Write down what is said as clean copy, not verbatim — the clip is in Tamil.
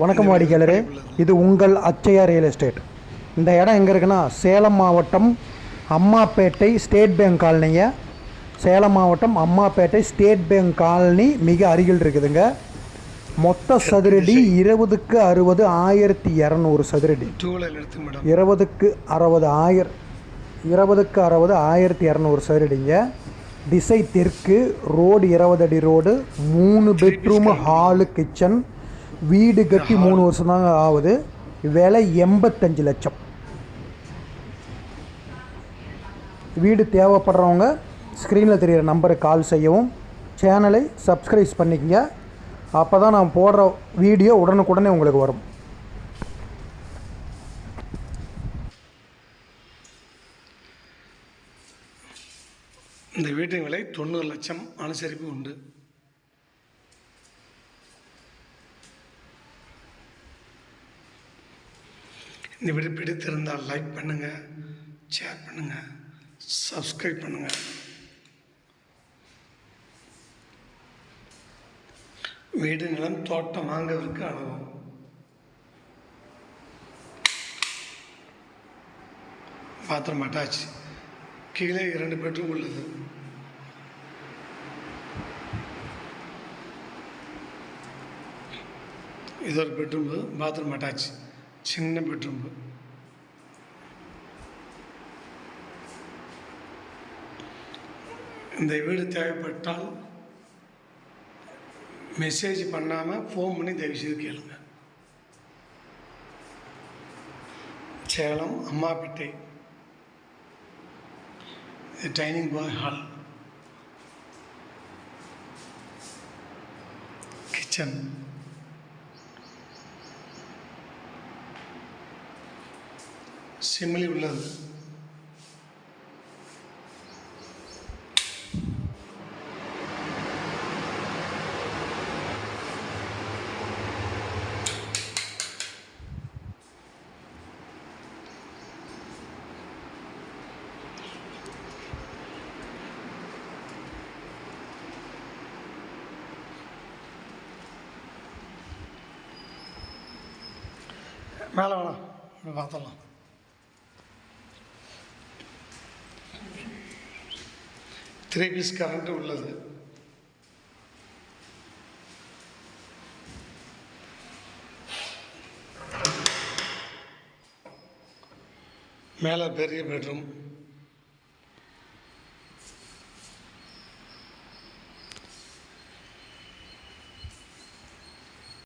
வணக்கம் வாடிக்கையாளரே, இது உங்கள் அச்சயா ரியல் எஸ்டேட். இந்த இடம் எங்கே இருக்குன்னா, சேலம் மாவட்டம் அம்மாப்பேட்டை ஸ்டேட் பேங்க் காலனிங்க. சேலம் மாவட்டம் அம்மாப்பேட்டை ஸ்டேட் பேங்க் காலனி மிக அருகில் இருக்குதுங்க. மொத்த சதுரடி 20க்கு 60 1200 சதுரடி. 20க்கு 60 1200 சதுரடிங்க. திசை தெற்கு, ரோடு 20 அடி ரோடு, 3 பெட்ரூமு, ஹாலு, கிச்சன். வீடு கட்டி 3 வருஷம் தாங்க ஆகுது. விலை 85 லட்சம். வீடு தேவைப்படுறவங்க ஸ்க்ரீனில் தெரிகிற நம்பருக்கு கால் செய்யவும், சேனலை சப்ஸ்கிரைப் பண்ணிக்கங்க. அப்போ தான் நான் போடுற வீடியோ உடனுக்குடனே உங்களுக்கு வரும். இந்த வீட்டின் விலை 90 லட்சம், அனுசரிப்பு உண்டு. இந்த வீடு பிடித்திருந்தால் லைக் பண்ணுங்கள், ஷேர் பண்ணுங்கள், சப்ஸ்கிரைப் பண்ணுங்கள். வீடு, நிலம், தோட்டம் வாங்குவதற்கு அணுகும். பாத்திரம் அட்டாச். கீழே 2 பெட்ரூம் உள்ளது. இது ஒரு பெட்ரூம், பாத்ரூம் அட்டாச், சின்ன பெட்ரூம். இந்த வீடு தேவைப்பட்டால் மெசேஜ் பண்ணாமல் ஃபோன் பண்ணி தயவுசெய்து கேளுங்க. சேலம் அம்மாப்பேட்டை. இது டைனிங் ஹால், கிச்சன், சிமிலி உள்ளது. மேலே வேணாம், பார்த்துடலாம். த்ரீ பீஸ் கரண்ட் உள்ளது. மேலே பெரிய பெட்ரூம்.